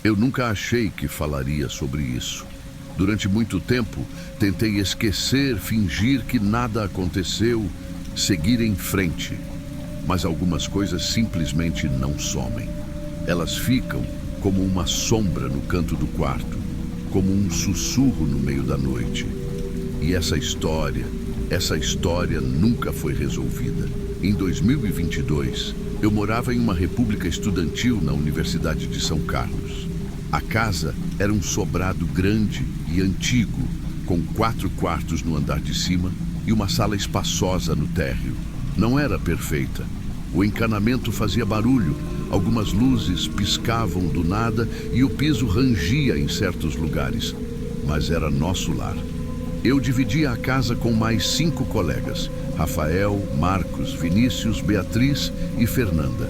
Eu nunca achei que falaria sobre isso. Durante muito tempo, tentei esquecer, fingir que nada aconteceu, seguir em frente. Mas algumas coisas simplesmente não somem. Elas ficam como uma sombra no canto do quarto, como um sussurro no meio da noite. E essa história nunca foi resolvida. Em 2022, eu morava em uma república estudantil na Universidade de São Carlos. A casa era um sobrado grande e antigo, com 4 quartos no andar de cima e uma sala espaçosa no térreo. Não era perfeita. O encanamento fazia barulho, algumas luzes piscavam do nada e o piso rangia em certos lugares. Mas era nosso lar. Eu dividia a casa com mais 5 colegas: Rafael, Marcos, Vinícius, Beatriz e Fernanda.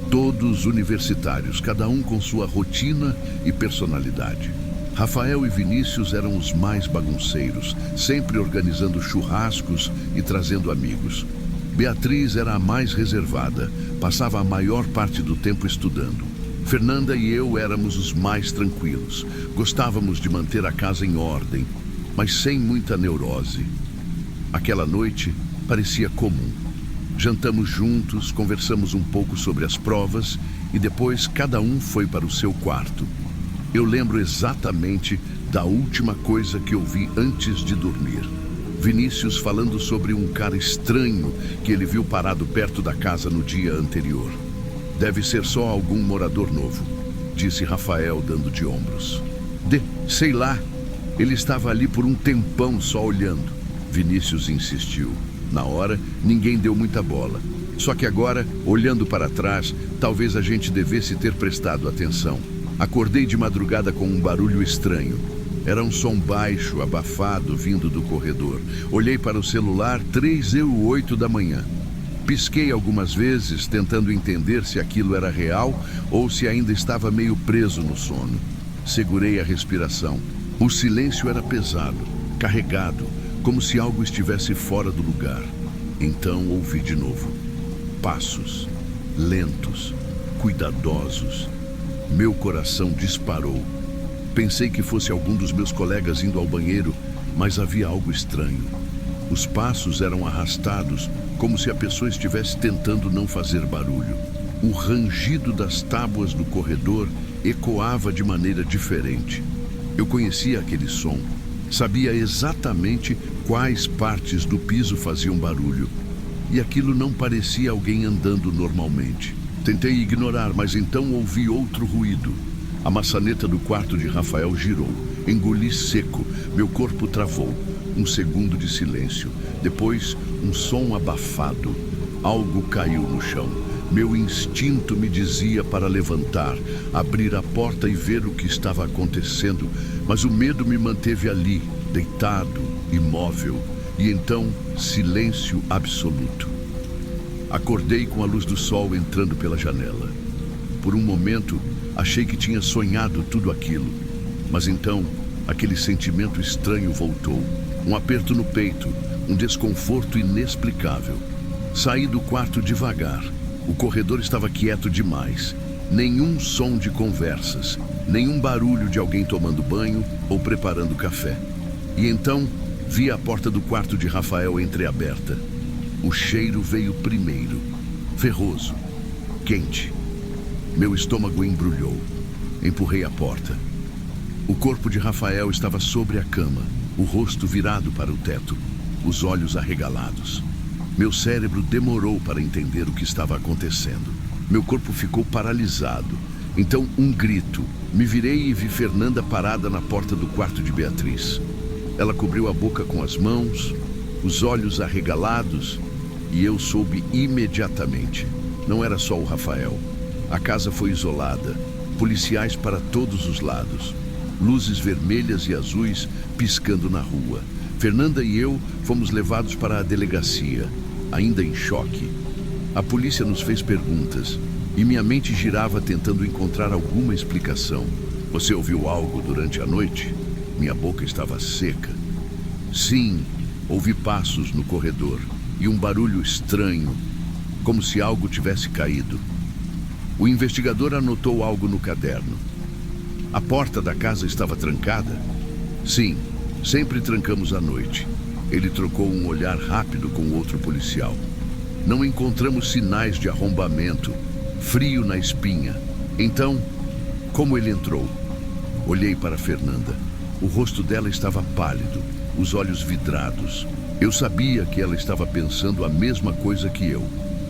Todos universitários, cada um com sua rotina e personalidade. Rafael e Vinícius eram os mais bagunceiros, sempre organizando churrascos e trazendo amigos. Beatriz era a mais reservada, passava a maior parte do tempo estudando. Fernanda e eu éramos os mais tranquilos. Gostávamos de manter a casa em ordem, mas sem muita neurose. Aquela noite parecia comum. Jantamos juntos, conversamos um pouco sobre as provas e depois cada um foi para o seu quarto. Eu lembro exatamente da última coisa que eu vi antes de dormir. Vinícius falando sobre um cara estranho que ele viu parado perto da casa no dia anterior. Deve ser só algum morador novo, disse Rafael, dando de ombros. Sei lá, ele estava ali por um tempão só olhando, Vinícius insistiu. Na hora, ninguém deu muita bola. Só que agora, olhando para trás, talvez a gente devesse ter prestado atenção. Acordei de madrugada com um barulho estranho. Era um som baixo, abafado, vindo do corredor. Olhei para o celular, 3h08 da manhã. Pisquei algumas vezes, tentando entender se aquilo era real ou se ainda estava meio preso no sono. Segurei a respiração. O silêncio era pesado, carregado, como se algo estivesse fora do lugar. Então ouvi de novo. Passos, lentos, cuidadosos. Meu coração disparou. Pensei que fosse algum dos meus colegas indo ao banheiro, mas havia algo estranho. Os passos eram arrastados, como se a pessoa estivesse tentando não fazer barulho. O rangido das tábuas do corredor ecoava de maneira diferente. Eu conhecia aquele som. Sabia exatamente quais partes do piso faziam barulho. E aquilo não parecia alguém andando normalmente. Tentei ignorar, mas então ouvi outro ruído. A maçaneta do quarto de Rafael girou. Engoli seco. Meu corpo travou. Um segundo de silêncio. Depois, um som abafado. Algo caiu no chão. Meu instinto me dizia para levantar, abrir a porta e ver o que estava acontecendo, mas o medo me manteve ali, deitado, imóvel, e então silêncio absoluto. Acordei com a luz do sol entrando pela janela. Por um momento, achei que tinha sonhado tudo aquilo, mas então aquele sentimento estranho voltou. Um aperto no peito, um desconforto inexplicável. Saí do quarto devagar. O corredor estava quieto demais. Nenhum som de conversas, nenhum barulho de alguém tomando banho ou preparando café. E então, vi a porta do quarto de Rafael entreaberta. O cheiro veio primeiro, ferroso, quente. Meu estômago embrulhou. Empurrei a porta. O corpo de Rafael estava sobre a cama, o rosto virado para o teto, os olhos arregalados. Meu cérebro demorou para entender o que estava acontecendo. Meu corpo ficou paralisado. Então, um grito. Me virei e vi Fernanda parada na porta do quarto de Beatriz. Ela cobriu a boca com as mãos, os olhos arregalados, e eu soube imediatamente. Não era só o Rafael. A casa foi isolada. Policiais para todos os lados. Luzes vermelhas e azuis piscando na rua. Fernanda e eu fomos levados para a delegacia, ainda em choque. A polícia nos fez perguntas e minha mente girava tentando encontrar alguma explicação. Você ouviu algo durante a noite? Minha boca estava seca. Sim, ouvi passos no corredor e um barulho estranho, como se algo tivesse caído. O investigador anotou algo no caderno. A porta da casa estava trancada? Sim, sempre trancamos à noite. Ele trocou um olhar rápido com outro policial. Não encontramos sinais de arrombamento, frio na espinha. Então, como ele entrou? Olhei para Fernanda. O rosto dela estava pálido, os olhos vidrados. Eu sabia que ela estava pensando a mesma coisa que eu.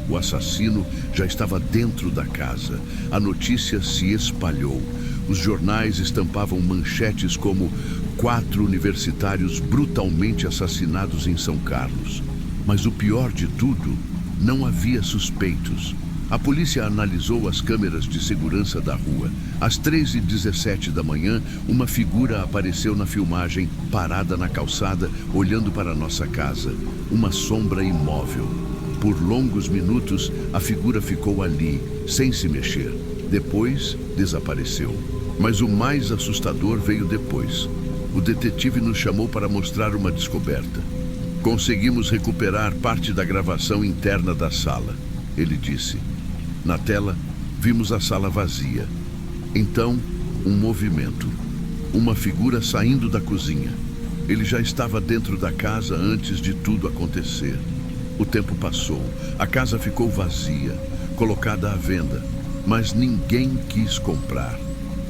O assassino já estava dentro da casa. A notícia se espalhou. Os jornais estampavam manchetes como 4 universitários brutalmente assassinados em São Carlos. Mas o pior de tudo, não havia suspeitos. A polícia analisou as câmeras de segurança da rua. Às 3h17 da manhã, uma figura apareceu na filmagem, parada na calçada, olhando para a nossa casa. Uma sombra imóvel. Por longos minutos, a figura ficou ali, sem se mexer. Depois, desapareceu. Mas o mais assustador veio depois. O detetive nos chamou para mostrar uma descoberta. Conseguimos recuperar parte da gravação interna da sala, ele disse. Na tela, vimos a sala vazia. Então, um movimento. Uma figura saindo da cozinha. Ele já estava dentro da casa antes de tudo acontecer. O tempo passou. A casa ficou vazia, colocada à venda. Mas ninguém quis comprar.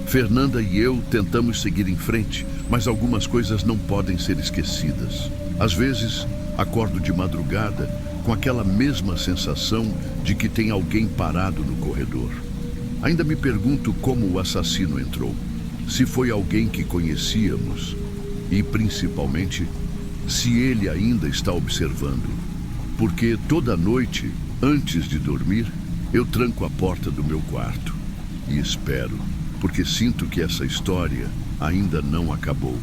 Fernanda e eu tentamos seguir em frente, mas algumas coisas não podem ser esquecidas. Às vezes, acordo de madrugada com aquela mesma sensação de que tem alguém parado no corredor. Ainda me pergunto como o assassino entrou. Se foi alguém que conhecíamos e, principalmente, se ele ainda está observando. Porque toda noite, antes de dormir, eu tranco a porta do meu quarto e espero, porque sinto que essa história ainda não acabou.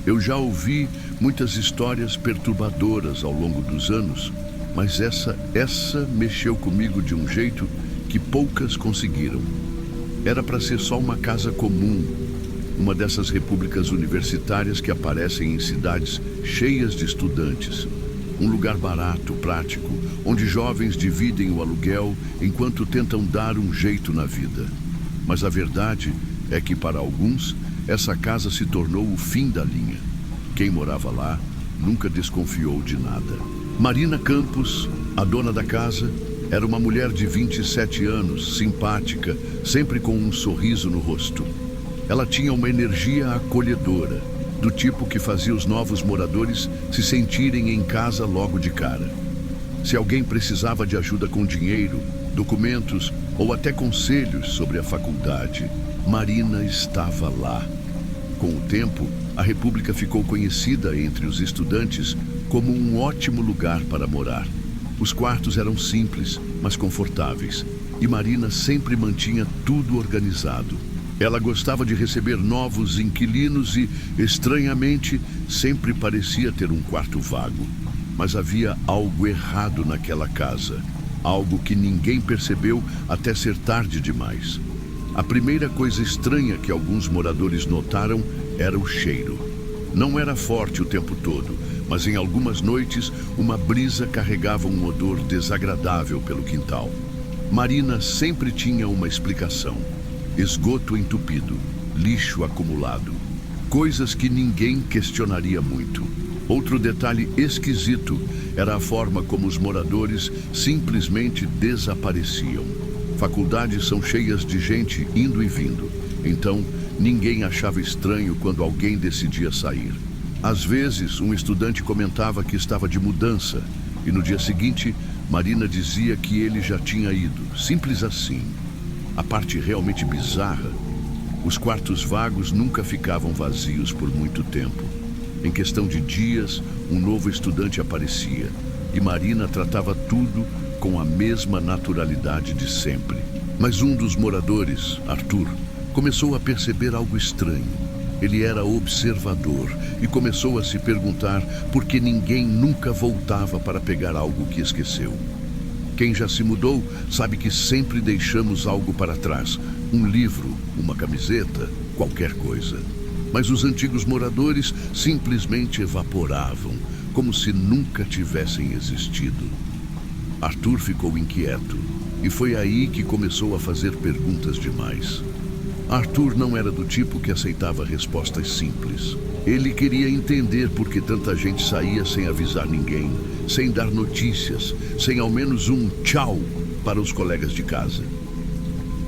Eu já ouvi muitas histórias perturbadoras ao longo dos anos, mas essa mexeu comigo de um jeito que poucas conseguiram. Era para ser só uma casa comum, uma dessas repúblicas universitárias que aparecem em cidades cheias de estudantes. Um lugar barato, prático, onde jovens dividem o aluguel enquanto tentam dar um jeito na vida. Mas a verdade é que, para alguns, essa casa se tornou o fim da linha. Quem morava lá nunca desconfiou de nada. Marina Campos, a dona da casa, era uma mulher de 27 anos, simpática, sempre com um sorriso no rosto. Ela tinha uma energia acolhedora, do tipo que fazia os novos moradores se sentirem em casa logo de cara. Se alguém precisava de ajuda com dinheiro, documentos ou até conselhos sobre a faculdade, Marina estava lá. Com o tempo, a República ficou conhecida entre os estudantes como um ótimo lugar para morar. Os quartos eram simples, mas confortáveis, e Marina sempre mantinha tudo organizado. Ela gostava de receber novos inquilinos e, estranhamente, sempre parecia ter um quarto vago. Mas havia algo errado naquela casa, algo que ninguém percebeu até ser tarde demais. A primeira coisa estranha que alguns moradores notaram era o cheiro. Não era forte o tempo todo, mas em algumas noites uma brisa carregava um odor desagradável pelo quintal. Marina sempre tinha uma explicação. Esgoto entupido, lixo acumulado, coisas que ninguém questionaria muito. Outro detalhe esquisito era a forma como os moradores simplesmente desapareciam. Faculdades são cheias de gente indo e vindo, então ninguém achava estranho quando alguém decidia sair. Às vezes, um estudante comentava que estava de mudança, e no dia seguinte, Marina dizia que ele já tinha ido, simples assim. A parte realmente bizarra, os quartos vagos nunca ficavam vazios por muito tempo. Em questão de dias, um novo estudante aparecia, e Marina tratava tudo com a mesma naturalidade de sempre. Mas um dos moradores, Arthur, começou a perceber algo estranho. Ele era observador e começou a se perguntar por que ninguém nunca voltava para pegar algo que esqueceu. Quem já se mudou sabe que sempre deixamos algo para trás. Um livro, uma camiseta, qualquer coisa. Mas os antigos moradores simplesmente evaporavam, como se nunca tivessem existido. Arthur ficou inquieto e foi aí que começou a fazer perguntas demais. Arthur não era do tipo que aceitava respostas simples. Ele queria entender por que tanta gente saía sem avisar ninguém, sem dar notícias, sem ao menos um tchau para os colegas de casa.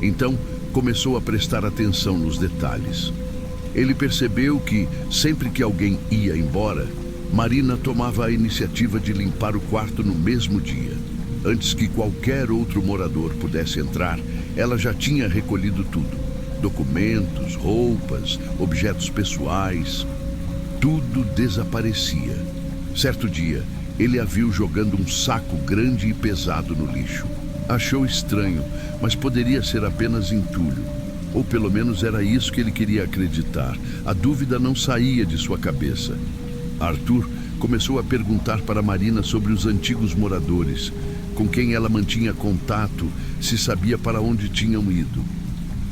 Então, começou a prestar atenção nos detalhes. Ele percebeu que, sempre que alguém ia embora, Marina tomava a iniciativa de limpar o quarto no mesmo dia. Antes que qualquer outro morador pudesse entrar, ela já tinha recolhido tudo. Documentos, roupas, objetos pessoais, tudo desaparecia. Certo dia, ele a viu jogando um saco grande e pesado no lixo. Achou estranho, mas poderia ser apenas entulho. Ou pelo menos era isso que ele queria acreditar. A dúvida não saía de sua cabeça. Arthur começou a perguntar para Marina sobre os antigos moradores, com quem ela mantinha contato, se sabia para onde tinham ido.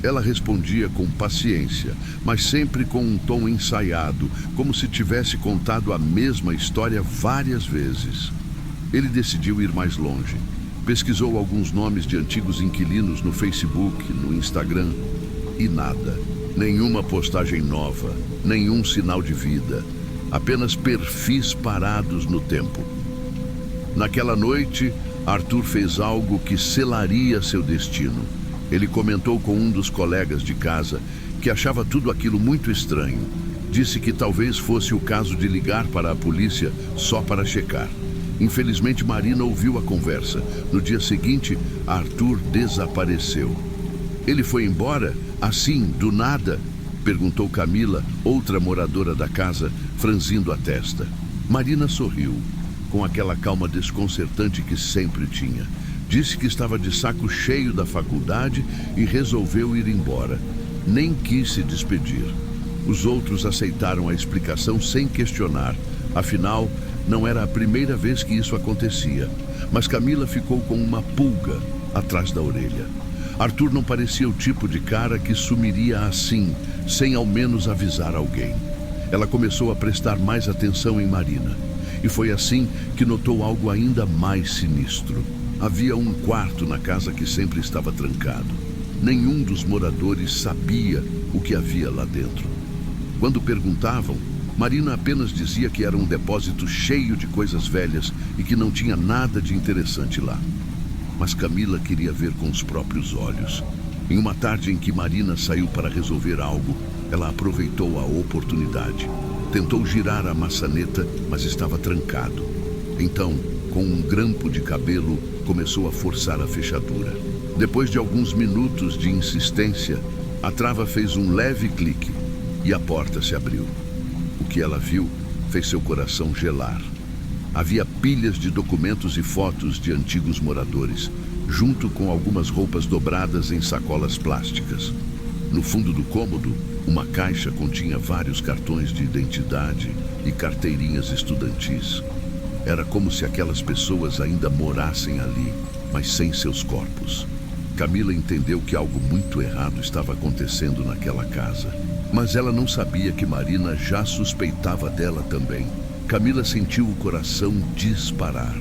Ela respondia com paciência, mas sempre com um tom ensaiado, como se tivesse contado a mesma história várias vezes. Ele decidiu ir mais longe. Pesquisou alguns nomes de antigos inquilinos no Facebook, no Instagram, e nada. Nenhuma postagem nova, nenhum sinal de vida. Apenas perfis parados no tempo. Naquela noite, Arthur fez algo que selaria seu destino. Ele comentou com um dos colegas de casa que achava tudo aquilo muito estranho. Disse que talvez fosse o caso de ligar para a polícia só para checar. Infelizmente, Marina ouviu a conversa. No dia seguinte, Arthur desapareceu. Ele foi embora, assim, do nada? Perguntou Camila, outra moradora da casa, franzindo a testa. Marina sorriu, com aquela calma desconcertante que sempre tinha. Disse que estava de saco cheio da faculdade e resolveu ir embora. Nem quis se despedir. Os outros aceitaram a explicação sem questionar. Afinal, não era a primeira vez que isso acontecia. Mas Camila ficou com uma pulga atrás da orelha. Arthur não parecia o tipo de cara que sumiria assim, sem ao menos avisar alguém. Ela começou a prestar mais atenção em Marina. E foi assim que notou algo ainda mais sinistro. Havia um quarto na casa que sempre estava trancado. Nenhum dos moradores sabia o que havia lá dentro. Quando perguntavam, Marina apenas dizia que era um depósito cheio de coisas velhas e que não tinha nada de interessante lá. Mas Camila queria ver com os próprios olhos. Em uma tarde em que Marina saiu para resolver algo, ela aproveitou a oportunidade. Tentou girar a maçaneta, mas estava trancado. Então, com um grampo de cabelo, começou a forçar a fechadura. Depois de alguns minutos de insistência, a trava fez um leve clique e a porta se abriu. O que ela viu fez seu coração gelar. Havia pilhas de documentos e fotos de antigos moradores, junto com algumas roupas dobradas em sacolas plásticas. No fundo do cômodo, uma caixa continha vários cartões de identidade e carteirinhas estudantis. Era como se aquelas pessoas ainda morassem ali, mas sem seus corpos. Camila entendeu que algo muito errado estava acontecendo naquela casa. Mas ela não sabia que Marina já suspeitava dela também. Camila sentiu o coração disparar.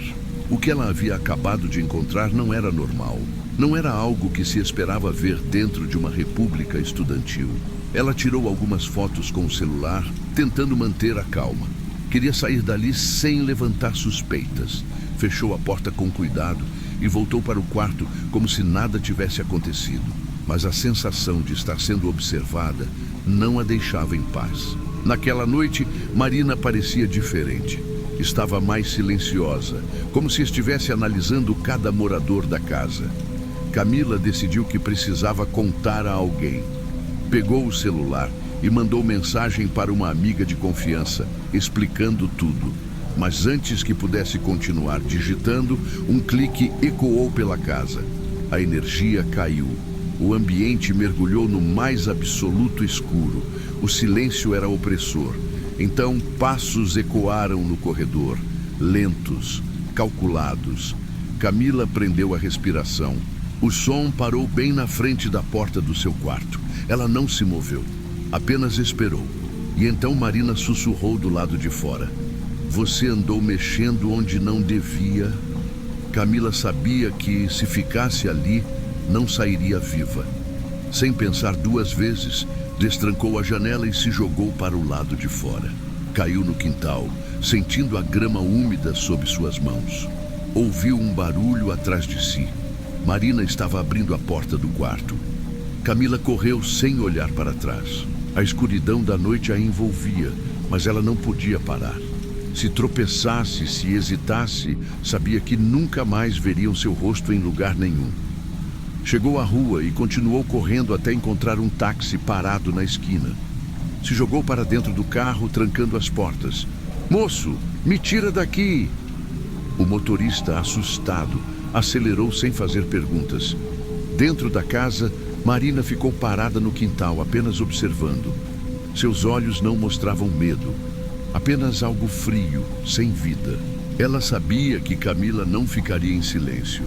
O que ela havia acabado de encontrar não era normal. Não era algo que se esperava ver dentro de uma república estudantil. Ela tirou algumas fotos com o celular, tentando manter a calma. Queria sair dali sem levantar suspeitas. Fechou a porta com cuidado e voltou para o quarto como se nada tivesse acontecido. Mas a sensação de estar sendo observada não a deixava em paz. Naquela noite, Marina parecia diferente. Estava mais silenciosa, como se estivesse analisando cada morador da casa. Camila decidiu que precisava contar a alguém. Pegou o celular e mandou mensagem para uma amiga de confiança, explicando tudo. Mas antes que pudesse continuar digitando, um clique ecoou pela casa. A energia caiu. O ambiente mergulhou no mais absoluto escuro. O silêncio era opressor. Então, passos ecoaram no corredor, lentos, calculados. Camila prendeu a respiração. O som parou bem na frente da porta do seu quarto. Ela não se moveu, apenas esperou. E então Marina sussurrou do lado de fora: Você andou mexendo onde não devia. Camila sabia que, se ficasse ali, não sairia viva. Sem pensar duas vezes, destrancou a janela e se jogou para o lado de fora. Caiu no quintal, sentindo a grama úmida sob suas mãos. Ouviu um barulho atrás de si. Marina estava abrindo a porta do quarto. Camila correu sem olhar para trás. A escuridão da noite a envolvia, mas ela não podia parar. Se tropeçasse, se hesitasse, sabia que nunca mais veriam seu rosto em lugar nenhum. Chegou à rua e continuou correndo até encontrar um táxi parado na esquina. Se jogou para dentro do carro, trancando as portas. "Moço, me tira daqui!" O motorista, assustado, acelerou sem fazer perguntas. Dentro da casa, Marina ficou parada no quintal, apenas observando. Seus olhos não mostravam medo, apenas algo frio, sem vida. Ela sabia que Camila não ficaria em silêncio,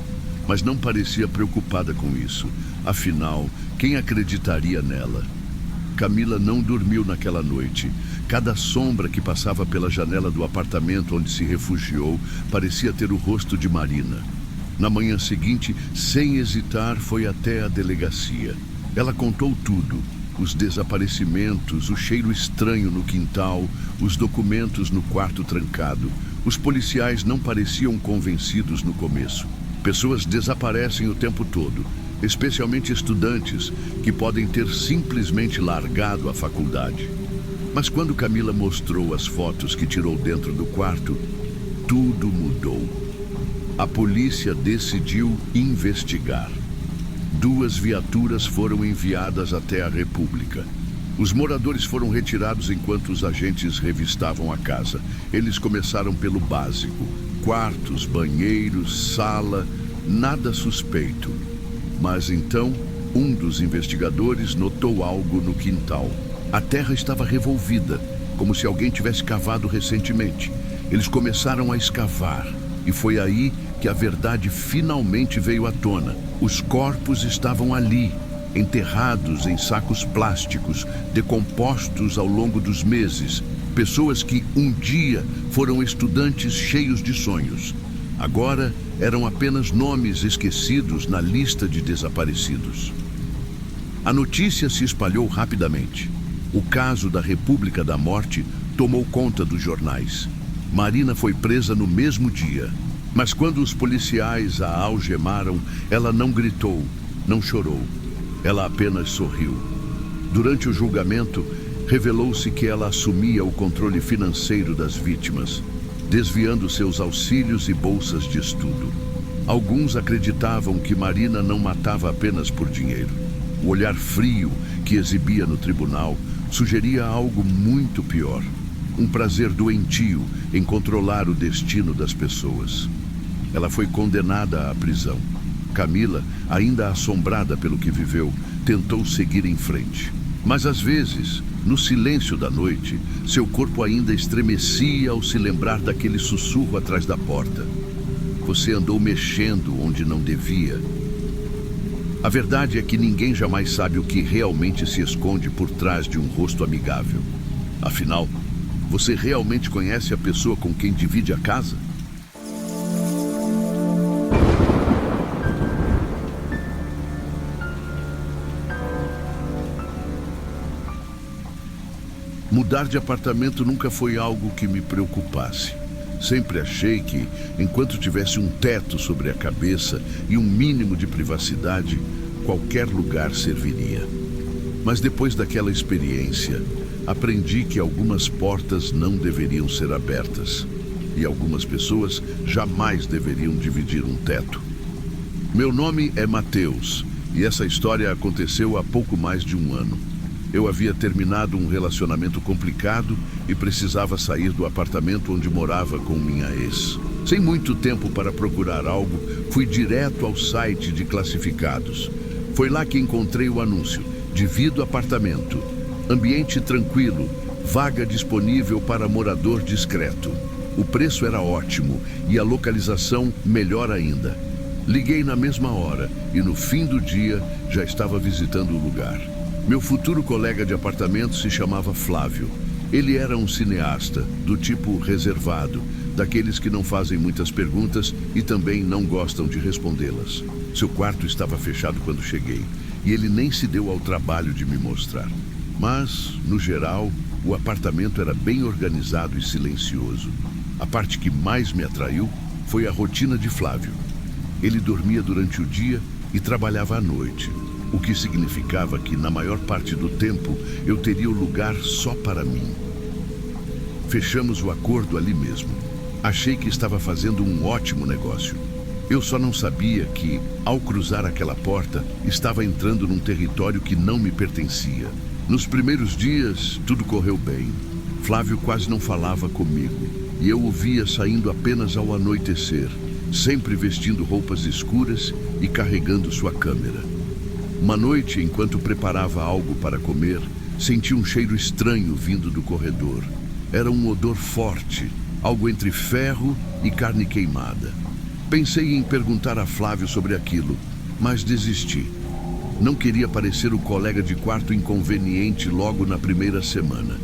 mas não parecia preocupada com isso. Afinal, quem acreditaria nela? Camila não dormiu naquela noite. Cada sombra que passava pela janela do apartamento onde se refugiou parecia ter o rosto de Marina. Na manhã seguinte, sem hesitar, foi até a delegacia. Ela contou tudo: os desaparecimentos, o cheiro estranho no quintal, os documentos no quarto trancado. Os policiais não pareciam convencidos no começo. Pessoas desaparecem o tempo todo, especialmente estudantes que podem ter simplesmente largado a faculdade. Mas quando Camila mostrou as fotos que tirou dentro do quarto, tudo mudou. A polícia decidiu investigar. 2 viaturas foram enviadas até a República. Os moradores foram retirados enquanto os agentes revistavam a casa. Eles começaram pelo básico: quartos, banheiros, sala, nada suspeito. Mas então, um dos investigadores notou algo no quintal. A terra estava revolvida, como se alguém tivesse cavado recentemente. Eles começaram a escavar, e foi aí que a verdade finalmente veio à tona. Os corpos estavam ali, enterrados em sacos plásticos, decompostos ao longo dos meses. Pessoas que um dia foram estudantes cheios de sonhos. Agora eram apenas nomes esquecidos na lista de desaparecidos. A notícia se espalhou rapidamente. O caso da República da Morte tomou conta dos jornais. Marina foi presa no mesmo dia. Mas quando os policiais a algemaram, ela não gritou, não chorou. Ela apenas sorriu. Durante o julgamento, revelou-se que ela assumia o controle financeiro das vítimas, desviando seus auxílios e bolsas de estudo. Alguns acreditavam que Marina não matava apenas por dinheiro. O olhar frio que exibia no tribunal sugeria algo muito pior: um prazer doentio em controlar o destino das pessoas. Ela foi condenada à prisão. Camila, ainda assombrada pelo que viveu, tentou seguir em frente. Mas às vezes, no silêncio da noite, seu corpo ainda estremecia ao se lembrar daquele sussurro atrás da porta: "Você andou mexendo onde não devia." A verdade é que ninguém jamais sabe o que realmente se esconde por trás de um rosto amigável. Afinal, você realmente conhece a pessoa com quem divide a casa? Mudar de apartamento nunca foi algo que me preocupasse. Sempre achei que, enquanto tivesse um teto sobre a cabeça e um mínimo de privacidade, qualquer lugar serviria. Mas depois daquela experiência, aprendi que algumas portas não deveriam ser abertas e algumas pessoas jamais deveriam dividir um teto. Meu nome é Matheus e essa história aconteceu há pouco mais de um ano. Eu havia terminado um relacionamento complicado e precisava sair do apartamento onde morava com minha ex. Sem muito tempo para procurar algo, fui direto ao site de classificados. Foi lá que encontrei o anúncio: divido apartamento, ambiente tranquilo, vaga disponível para morador discreto. O preço era ótimo e a localização melhor ainda. Liguei na mesma hora e no fim do dia já estava visitando o lugar. Meu futuro colega de apartamento se chamava Flávio. Ele era um cineasta, do tipo reservado, daqueles que não fazem muitas perguntas e também não gostam de respondê-las. Seu quarto estava fechado quando cheguei, e ele nem se deu ao trabalho de me mostrar. Mas, no geral, o apartamento era bem organizado e silencioso. A parte que mais me atraiu foi a rotina de Flávio. Ele dormia durante o dia e trabalhava à noite, o que significava que, na maior parte do tempo, eu teria o lugar só para mim. Fechamos o acordo ali mesmo. Achei que estava fazendo um ótimo negócio. Eu só não sabia que, ao cruzar aquela porta, estava entrando num território que não me pertencia. Nos primeiros dias, tudo correu bem. Flávio quase não falava comigo, e eu o via saindo apenas ao anoitecer, sempre vestindo roupas escuras e carregando sua câmera. Uma noite, enquanto preparava algo para comer, senti um cheiro estranho vindo do corredor. Era um odor forte, algo entre ferro e carne queimada. Pensei em perguntar a Flávio sobre aquilo, mas desisti. Não queria parecer o colega de quarto inconveniente logo na primeira semana.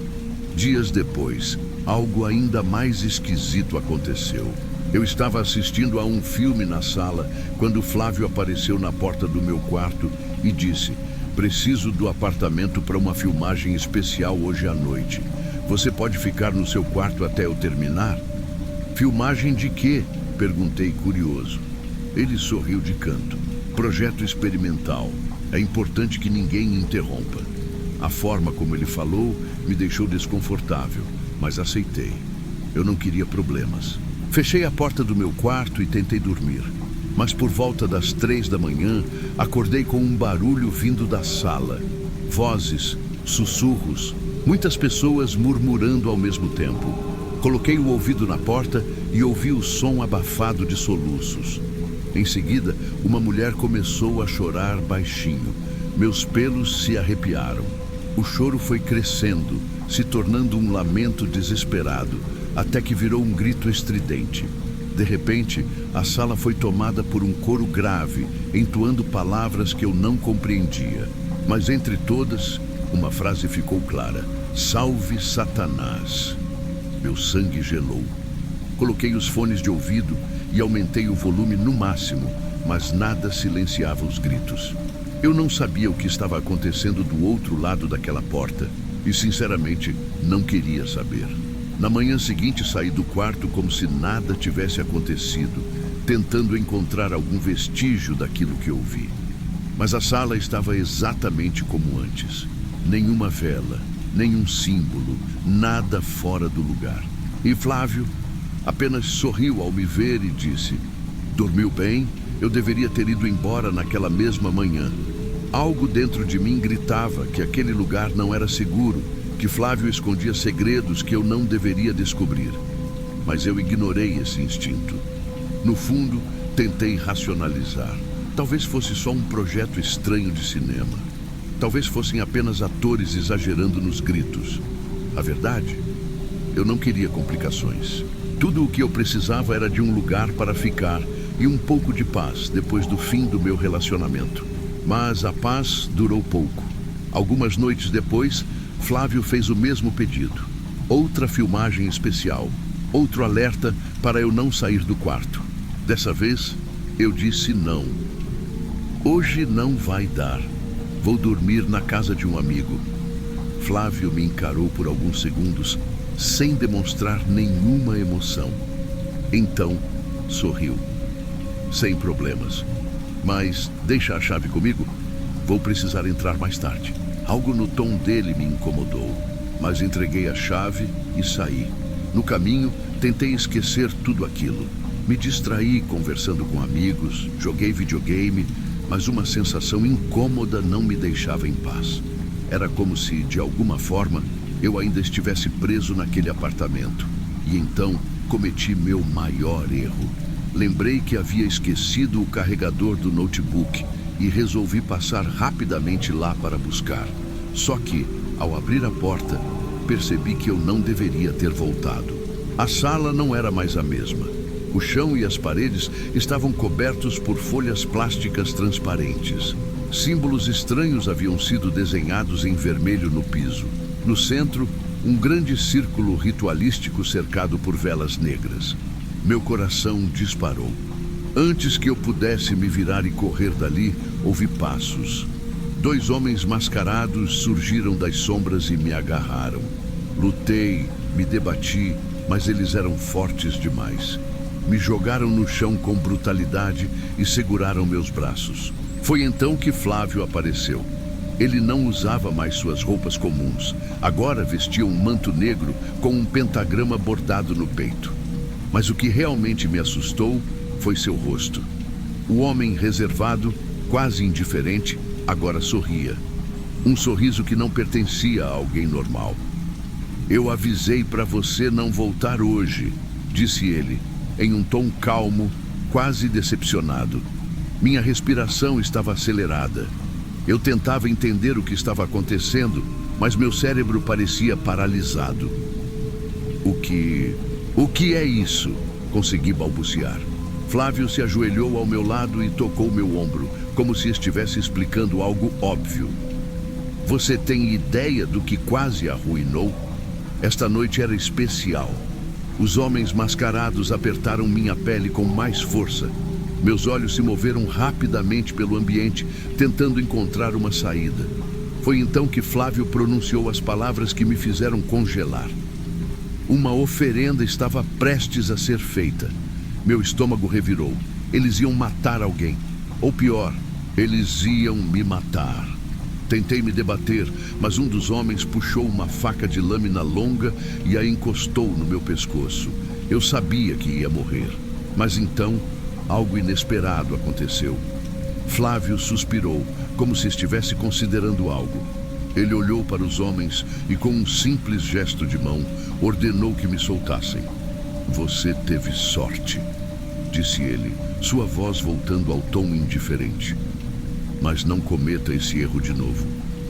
Dias depois, algo ainda mais esquisito aconteceu. Eu estava assistindo a um filme na sala quando Flávio apareceu na porta do meu quarto e disse: "Preciso do apartamento para uma filmagem especial hoje à noite. Você pode ficar no seu quarto até eu terminar?" "Filmagem de quê?" perguntei curioso. Ele sorriu de canto. "Projeto experimental. É importante que ninguém interrompa." A forma como ele falou me deixou desconfortável, mas aceitei. Eu não queria problemas. Fechei a porta do meu quarto e tentei dormir. Mas por volta das 3 da manhã, acordei com um barulho vindo da sala. Vozes, sussurros, muitas pessoas murmurando ao mesmo tempo. Coloquei o ouvido na porta e ouvi o som abafado de soluços. Em seguida, uma mulher começou a chorar baixinho. Meus pelos se arrepiaram. O choro foi crescendo, se tornando um lamento desesperado, até que virou um grito estridente. De repente, a sala foi tomada por um coro grave, entoando palavras que eu não compreendia. Mas entre todas, uma frase ficou clara: "Salve Satanás." Meu sangue gelou. Coloquei os fones de ouvido e aumentei o volume no máximo, mas nada silenciava os gritos. Eu não sabia o que estava acontecendo do outro lado daquela porta e, sinceramente, não queria saber. Na manhã seguinte, saí do quarto como se nada tivesse acontecido, tentando encontrar algum vestígio daquilo que ouvi. Mas a sala estava exatamente como antes. Nenhuma vela, nenhum símbolo, nada fora do lugar. E Flávio apenas sorriu ao me ver e disse: "Dormiu bem? Eu deveria ter ido embora naquela mesma manhã." Algo dentro de mim gritava que aquele lugar não era seguro, que Flávio escondia segredos que eu não deveria descobrir. Mas eu ignorei esse instinto. No fundo, tentei racionalizar. Talvez fosse só um projeto estranho de cinema. Talvez fossem apenas atores exagerando nos gritos. A verdade? Eu não queria complicações. Tudo o que eu precisava era de um lugar para ficar e um pouco de paz depois do fim do meu relacionamento. Mas a paz durou pouco. Algumas noites depois, Flávio fez o mesmo pedido. Outra filmagem especial. Outro alerta para eu não sair do quarto. Dessa vez, eu disse não. "Hoje não vai dar. Vou dormir na casa de um amigo." Flávio me encarou por alguns segundos, sem demonstrar nenhuma emoção. Então, sorriu. "Sem problemas. Mas deixa a chave comigo. Vou precisar entrar mais tarde." Algo no tom dele me incomodou, mas entreguei a chave e saí. No caminho, tentei esquecer tudo aquilo. Me distraí conversando com amigos, joguei videogame, mas uma sensação incômoda não me deixava em paz. Era como se, de alguma forma, eu ainda estivesse preso naquele apartamento. E então cometi meu maior erro. Lembrei que havia esquecido o carregador do notebook e resolvi passar rapidamente lá para buscar. Só que, ao abrir a porta, percebi que eu não deveria ter voltado. A sala não era mais a mesma. O chão e as paredes estavam cobertos por folhas plásticas transparentes. Símbolos estranhos haviam sido desenhados em vermelho no piso. No centro, um grande círculo ritualístico cercado por velas negras. Meu coração disparou. Antes que eu pudesse me virar e correr dali, ouvi passos. 2 homens mascarados surgiram das sombras e me agarraram. Lutei, me debati, mas eles eram fortes demais. Me jogaram no chão com brutalidade e seguraram meus braços. Foi então que Flávio apareceu. Ele não usava mais suas roupas comuns. Agora vestia um manto negro com um pentagrama bordado no peito. Mas o que realmente me assustou foi seu rosto. O homem reservado, quase indiferente, agora sorria. Um sorriso que não pertencia a alguém normal. "Eu avisei para você não voltar hoje", disse ele, em um tom calmo, quase decepcionado. Minha respiração estava acelerada. Eu tentava entender o que estava acontecendo, mas meu cérebro parecia paralisado. O que é isso?" Consegui balbuciar. Flávio se ajoelhou ao meu lado e tocou meu ombro, como se estivesse explicando algo óbvio. "Você tem ideia do que quase arruinou? Esta noite era especial. Os homens mascarados apertaram minha pele com mais força. Meus olhos se moveram rapidamente pelo ambiente, tentando encontrar uma saída. Foi então que Flávio pronunciou as palavras que me fizeram congelar. Uma oferenda estava prestes a ser feita. Meu estômago revirou. Eles iam matar alguém. Ou pior, eles iam me matar. Tentei me debater, mas um dos homens puxou uma faca de lâmina longa e a encostou no meu pescoço. Eu sabia que ia morrer. Mas então, algo inesperado aconteceu. Flávio suspirou, como se estivesse considerando algo. Ele olhou para os homens e, com um simples gesto de mão, ordenou que me soltassem. "Você teve sorte", disse ele, sua voz voltando ao tom indiferente. "Mas não cometa esse erro de novo."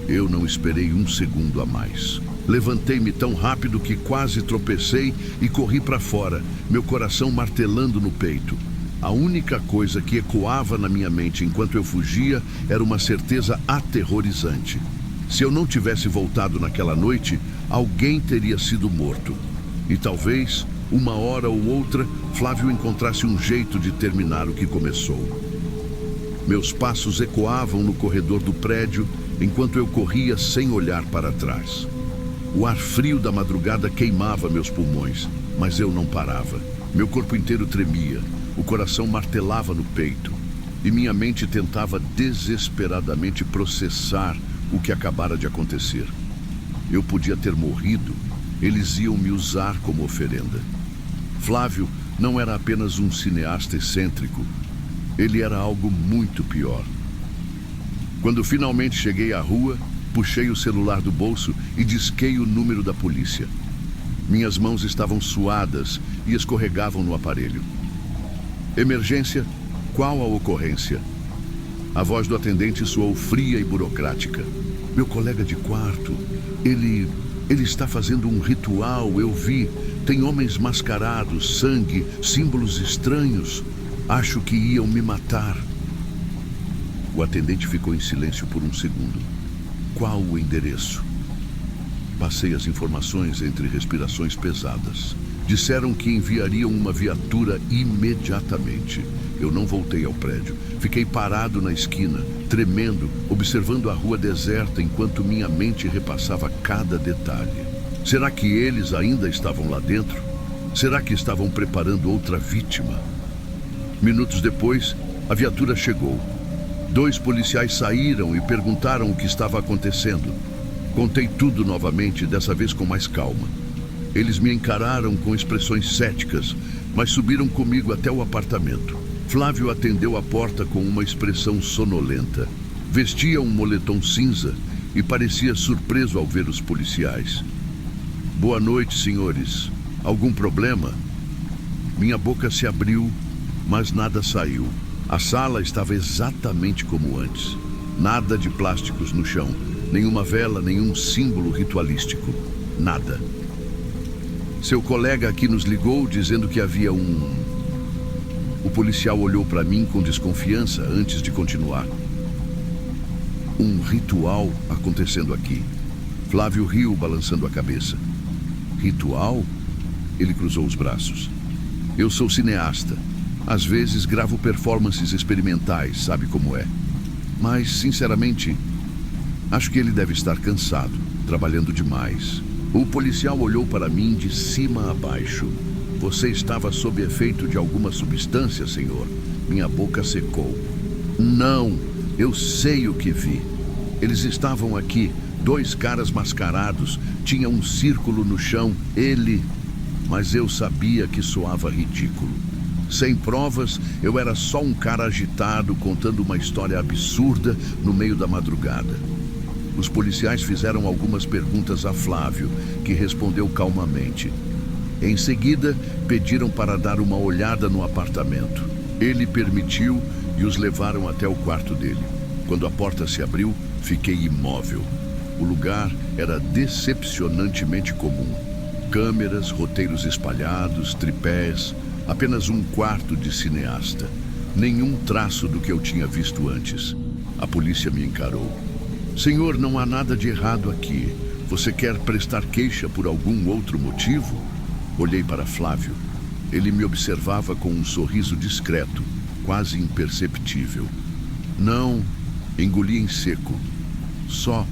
Eu não esperei um segundo a mais. Levantei-me tão rápido que quase tropecei e corri para fora, meu coração martelando no peito. A única coisa que ecoava na minha mente enquanto eu fugia era uma certeza aterrorizante. Se eu não tivesse voltado naquela noite, alguém teria sido morto. E talvez, uma hora ou outra, Flávio encontrasse um jeito de terminar o que começou. Meus passos ecoavam no corredor do prédio enquanto eu corria sem olhar para trás. O ar frio da madrugada queimava meus pulmões, mas eu não parava. Meu corpo inteiro tremia, o coração martelava no peito e minha mente tentava desesperadamente processar o que acabara de acontecer. Eu podia ter morrido, eles iam me usar como oferenda. Flávio não era apenas um cineasta excêntrico, ele era algo muito pior. Quando finalmente cheguei à rua, puxei o celular do bolso e disquei o número da polícia. Minhas mãos estavam suadas e escorregavam no aparelho. "Emergência? Qual a ocorrência?" A voz do atendente soou fria e burocrática. "Meu colega de quarto, ele está fazendo um ritual, eu vi. Tem homens mascarados, sangue, símbolos estranhos. Acho que iam me matar." O atendente ficou em silêncio por um segundo. "Qual o endereço?" Passei as informações entre respirações pesadas. Disseram que enviariam uma viatura imediatamente. Eu não voltei ao prédio. Fiquei parado na esquina, tremendo, observando a rua deserta enquanto minha mente repassava cada detalhe. Será que eles ainda estavam lá dentro? Será que estavam preparando outra vítima? Minutos depois, a viatura chegou. 2 policiais saíram e perguntaram o que estava acontecendo. Contei tudo novamente, dessa vez com mais calma. Eles me encararam com expressões céticas, mas subiram comigo até o apartamento. Flávio atendeu a porta com uma expressão sonolenta. Vestia um moletom cinza e parecia surpreso ao ver os policiais. "Boa noite, senhores. Algum problema?" Minha boca se abriu, mas nada saiu. A sala estava exatamente como antes. Nada de plásticos no chão, nenhuma vela, nenhum símbolo ritualístico. Nada. "Seu colega aqui nos ligou dizendo que havia um..." O policial olhou para mim com desconfiança antes de continuar. "Um ritual acontecendo aqui." Flávio riu, balançando a cabeça. Ritual? Ele cruzou os braços. Eu sou cineasta. Às vezes gravo performances experimentais, sabe como é. Mas, sinceramente, acho que ele deve estar cansado, trabalhando demais. O policial olhou para mim de cima a baixo. Você estava sob efeito de alguma substância, senhor? Minha boca secou. Não, eu sei o que vi. Eles estavam aqui, 2 caras mascarados, tinha um círculo no chão, ele... Mas eu sabia que soava ridículo. Sem provas, eu era só um cara agitado contando uma história absurda no meio da madrugada. Os policiais fizeram algumas perguntas a Flávio, que respondeu calmamente. Em seguida, pediram para dar uma olhada no apartamento. Ele permitiu e os levaram até o quarto dele. Quando a porta se abriu, fiquei imóvel. O lugar era decepcionantemente comum. Câmeras, roteiros espalhados, tripés, apenas um quarto de cineasta. Nenhum traço do que eu tinha visto antes. A polícia me encarou. Senhor, não há nada de errado aqui. Você quer prestar queixa por algum outro motivo? Olhei para Flávio. Ele me observava com um sorriso discreto, quase imperceptível. Não, engoli em seco. Só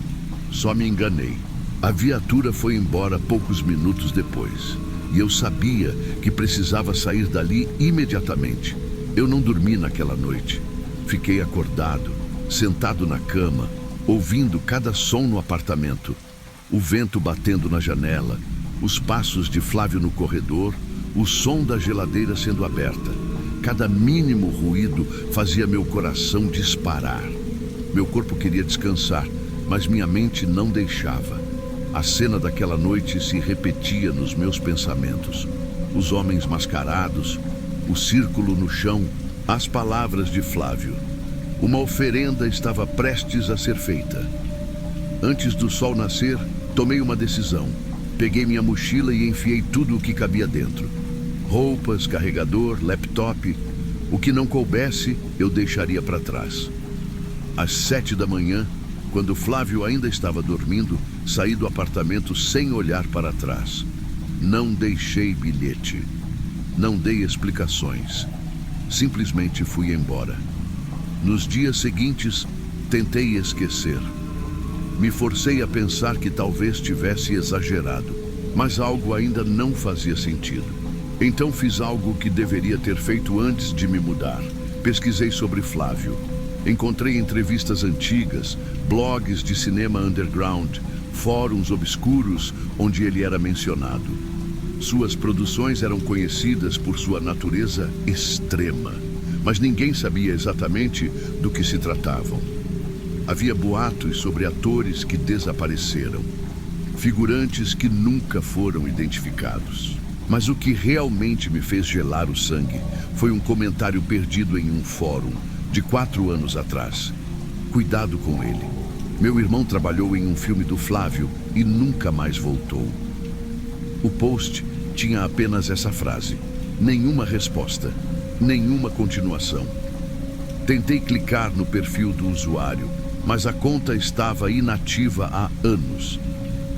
me enganei. A viatura foi embora poucos minutos depois. E eu sabia que precisava sair dali imediatamente. Eu não dormi naquela noite. Fiquei acordado, sentado na cama, ouvindo cada som no apartamento. O vento batendo na janela, os passos de Flávio no corredor, o som da geladeira sendo aberta. Cada mínimo ruído fazia meu coração disparar. Meu corpo queria descansar, mas minha mente não deixava. A cena daquela noite se repetia nos meus pensamentos. Os homens mascarados, o círculo no chão, as palavras de Flávio. Uma oferenda estava prestes a ser feita. Antes do sol nascer, tomei uma decisão. Peguei minha mochila e enfiei tudo o que cabia dentro. Roupas, carregador, laptop. O que não coubesse, eu deixaria para trás. Às 7 da manhã, quando Flávio ainda estava dormindo, saí do apartamento sem olhar para trás. Não deixei bilhete. Não dei explicações. Simplesmente fui embora. Nos dias seguintes, tentei esquecer. Me forcei a pensar que talvez tivesse exagerado, mas algo ainda não fazia sentido. Então fiz algo que deveria ter feito antes de me mudar. Pesquisei sobre Flávio. Encontrei entrevistas antigas, blogs de cinema underground, fóruns obscuros onde ele era mencionado. Suas produções eram conhecidas por sua natureza extrema, mas ninguém sabia exatamente do que se tratavam. Havia boatos sobre atores que desapareceram, figurantes que nunca foram identificados. Mas o que realmente me fez gelar o sangue foi um comentário perdido em um fórum de 4 anos atrás. Cuidado com ele. Meu irmão trabalhou em um filme do Flávio e nunca mais voltou. O post tinha apenas essa frase: nenhuma resposta, nenhuma continuação. Tentei clicar no perfil do usuário, mas a conta estava inativa há anos.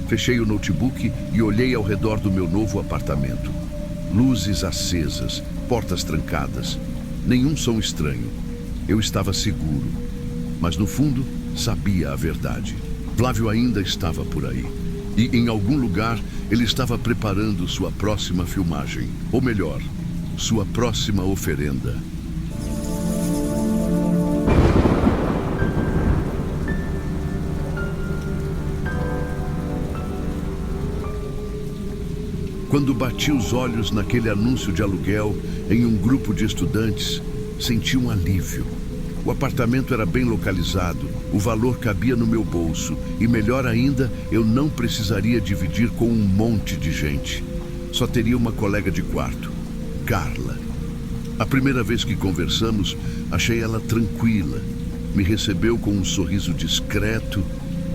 Fechei o notebook e olhei ao redor do meu novo apartamento. Luzes acesas, portas trancadas, nenhum som estranho. Eu estava seguro, mas no fundo sabia a verdade. Flávio ainda estava por aí. E em algum lugar ele estava preparando sua próxima filmagem. Ou melhor, sua próxima oferenda. Quando bati os olhos naquele anúncio de aluguel em um grupo de estudantes, senti um alívio. O apartamento era bem localizado, o valor cabia no meu bolso e, melhor ainda, eu não precisaria dividir com um monte de gente. Só teria uma colega de quarto, Carla. A primeira vez que conversamos, achei ela tranquila. Me recebeu com um sorriso discreto,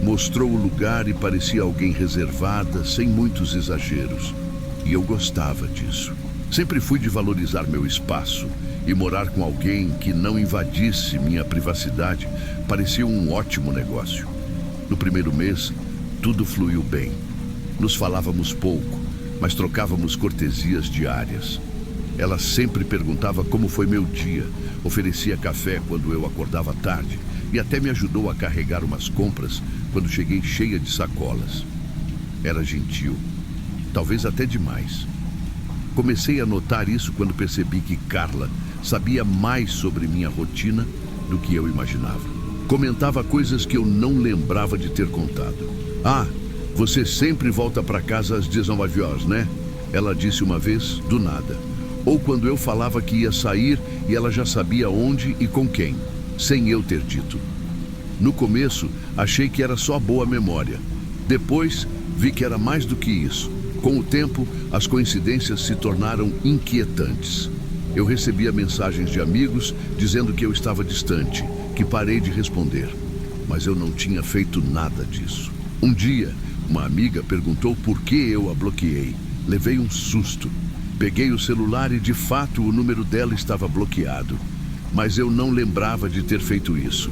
mostrou o lugar e parecia alguém reservada, sem muitos exageros. E eu gostava disso. Sempre fui de valorizar meu espaço, e morar com alguém que não invadisse minha privacidade parecia um ótimo negócio. No primeiro mês, tudo fluiu bem. Nos falávamos pouco, mas trocávamos cortesias diárias. Ela sempre perguntava como foi meu dia, oferecia café quando eu acordava tarde e até me ajudou a carregar umas compras quando cheguei cheia de sacolas. Era gentil, talvez até demais. Comecei a notar isso quando percebi que Carla sabia mais sobre minha rotina do que eu imaginava. Comentava coisas que eu não lembrava de ter contado. "Ah, você sempre volta para casa às 19 horas, né?" Ela disse uma vez, do nada. Ou quando eu falava que ia sair e ela já sabia onde e com quem, sem eu ter dito. No começo, achei que era só boa memória. Depois, vi que era mais do que isso. Com o tempo, as coincidências se tornaram inquietantes. Eu recebia mensagens de amigos dizendo que eu estava distante, que parei de responder. Mas eu não tinha feito nada disso. Um dia, uma amiga perguntou por que eu a bloqueei. Levei um susto. Peguei o celular e, de fato, o número dela estava bloqueado. Mas eu não lembrava de ter feito isso.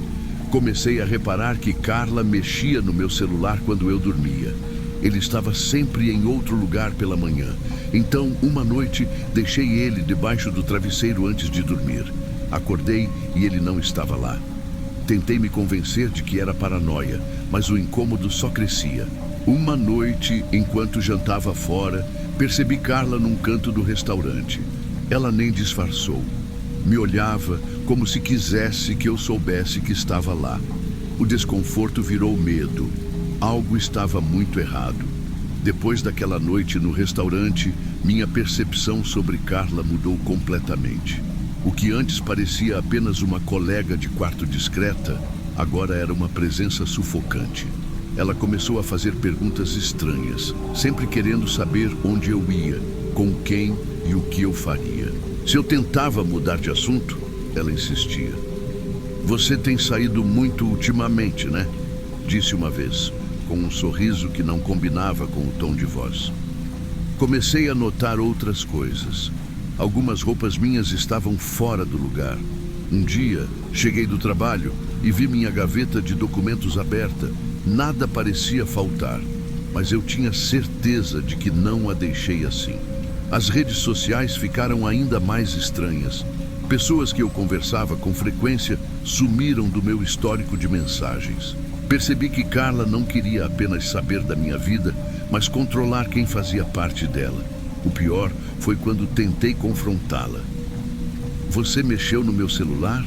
Comecei a reparar que Carla mexia no meu celular quando eu dormia. Ele estava sempre em outro lugar pela manhã. Então, uma noite, deixei ele debaixo do travesseiro antes de dormir. Acordei e ele não estava lá. Tentei me convencer de que era paranoia, mas o incômodo só crescia. Uma noite, enquanto jantava fora, percebi Carla num canto do restaurante. Ela nem disfarçou. Me olhava como se quisesse que eu soubesse que estava lá. O desconforto virou medo. Algo estava muito errado. Depois daquela noite no restaurante, minha percepção sobre Carla mudou completamente. O que antes parecia apenas uma colega de quarto discreta, agora era uma presença sufocante. Ela começou a fazer perguntas estranhas, sempre querendo saber onde eu ia, com quem e o que eu faria. Se eu tentava mudar de assunto, ela insistia. "Você tem saído muito ultimamente, né?" Disse uma vez, com um sorriso que não combinava com o tom de voz. Comecei a notar outras coisas. Algumas roupas minhas estavam fora do lugar. Um dia, cheguei do trabalho e vi minha gaveta de documentos aberta. Nada parecia faltar, mas eu tinha certeza de que não a deixei assim. As redes sociais ficaram ainda mais estranhas. Pessoas que eu conversava com frequência sumiram do meu histórico de mensagens. Percebi que Carla não queria apenas saber da minha vida, mas controlar quem fazia parte dela. O pior foi quando tentei confrontá-la. "Você mexeu no meu celular?"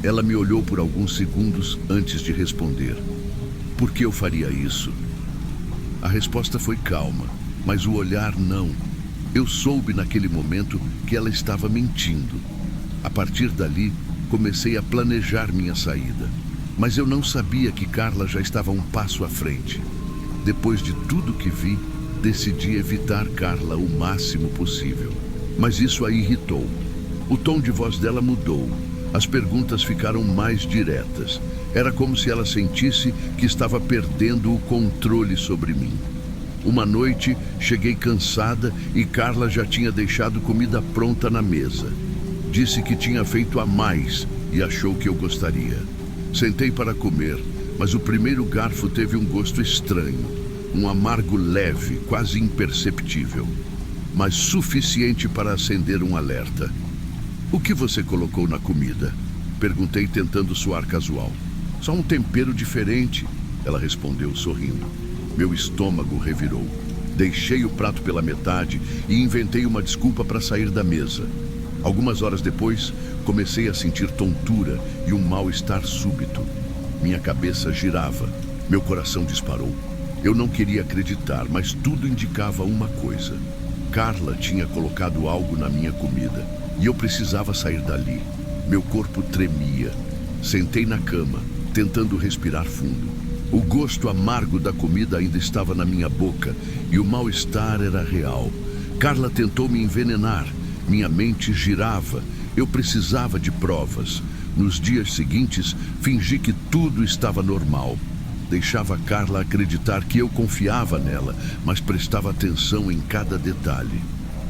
Ela me olhou por alguns segundos antes de responder. "Por que eu faria isso?" A resposta foi calma, mas o olhar não. Eu soube naquele momento que ela estava mentindo. A partir dali, comecei a planejar minha saída. Mas eu não sabia que Carla já estava um passo à frente. Depois de tudo que vi, decidi evitar Carla o máximo possível. Mas isso a irritou. O tom de voz dela mudou. As perguntas ficaram mais diretas. Era como se ela sentisse que estava perdendo o controle sobre mim. Uma noite, cheguei cansada e Carla já tinha deixado comida pronta na mesa. Disse que tinha feito a mais e achou que eu gostaria. Sentei para comer, mas o primeiro garfo teve um gosto estranho. Um amargo leve, quase imperceptível, mas suficiente para acender um alerta. "O que você colocou na comida?" Perguntei, tentando soar casual. "Só um tempero diferente", ela respondeu sorrindo. Meu estômago revirou. Deixei o prato pela metade e inventei uma desculpa para sair da mesa. Algumas horas depois, comecei a sentir tontura e um mal-estar súbito. Minha cabeça girava, meu coração disparou. Eu não queria acreditar, mas tudo indicava uma coisa. Carla tinha colocado algo na minha comida e eu precisava sair dali. Meu corpo tremia. Sentei na cama, tentando respirar fundo. O gosto amargo da comida ainda estava na minha boca e o mal-estar era real. Carla tentou me envenenar. Minha mente girava. Eu precisava de provas. Nos dias seguintes, fingi que tudo estava normal. Deixava Carla acreditar que eu confiava nela, mas prestava atenção em cada detalhe.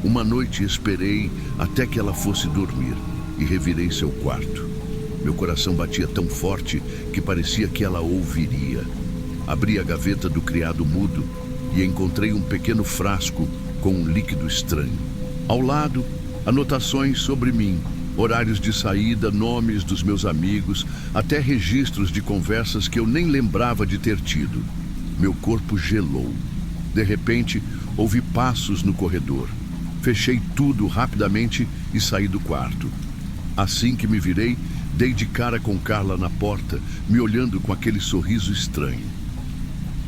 Uma noite esperei até que ela fosse dormir e revirei seu quarto. Meu coração batia tão forte que parecia que ela ouviria. Abri a gaveta do criado mudo e encontrei um pequeno frasco com um líquido estranho. Ao lado, anotações sobre mim, horários de saída, nomes dos meus amigos, até registros de conversas que eu nem lembrava de ter tido. Meu corpo gelou. De repente, ouvi passos no corredor. Fechei tudo rapidamente e saí do quarto. Assim que me virei, dei de cara com Carla na porta, me olhando com aquele sorriso estranho.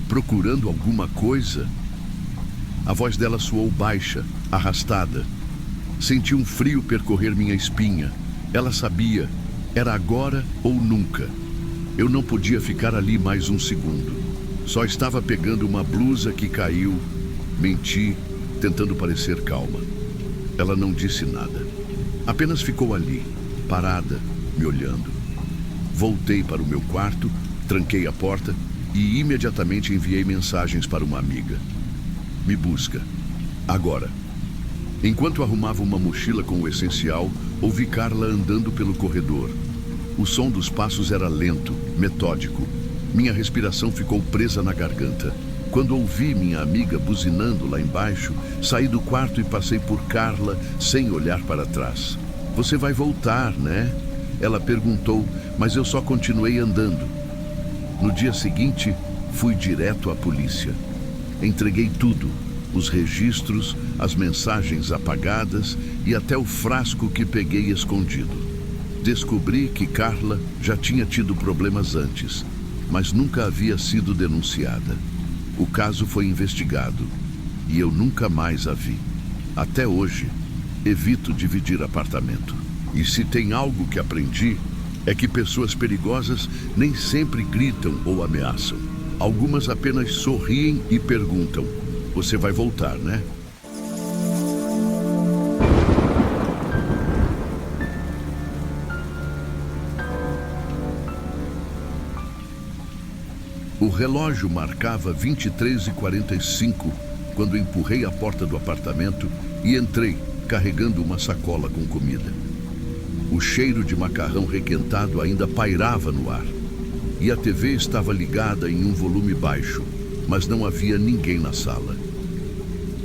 Procurando alguma coisa? A voz dela soou baixa, arrastada. Senti um frio percorrer minha espinha. Ela sabia, era agora ou nunca. Eu não podia ficar ali mais um segundo. Só estava pegando uma blusa que caiu. Menti, tentando parecer calma. Ela não disse nada. Apenas ficou ali, parada, me olhando. Voltei para o meu quarto, tranquei a porta e imediatamente enviei mensagens para uma amiga. Me busca. Agora. Enquanto arrumava uma mochila com o essencial, ouvi Carla andando pelo corredor. O som dos passos era lento, metódico. Minha respiração ficou presa na garganta. Quando ouvi minha amiga buzinando lá embaixo, saí do quarto e passei por Carla sem olhar para trás. Você vai voltar, né? Ela perguntou, mas eu só continuei andando. No dia seguinte, fui direto à polícia. Entreguei tudo. Os registros, as mensagens apagadas e até o frasco que peguei escondido. Descobri que Carla já tinha tido problemas antes, mas nunca havia sido denunciada. O caso foi investigado e eu nunca mais a vi. Até hoje, evito dividir apartamento. E se tem algo que aprendi, é que pessoas perigosas nem sempre gritam ou ameaçam. Algumas apenas sorriem e perguntam: você vai voltar, né? O relógio marcava 23h45 quando empurrei a porta do apartamento e entrei, carregando uma sacola com comida. O cheiro de macarrão requentado ainda pairava no ar. E a TV estava ligada em um volume baixo, mas não havia ninguém na sala.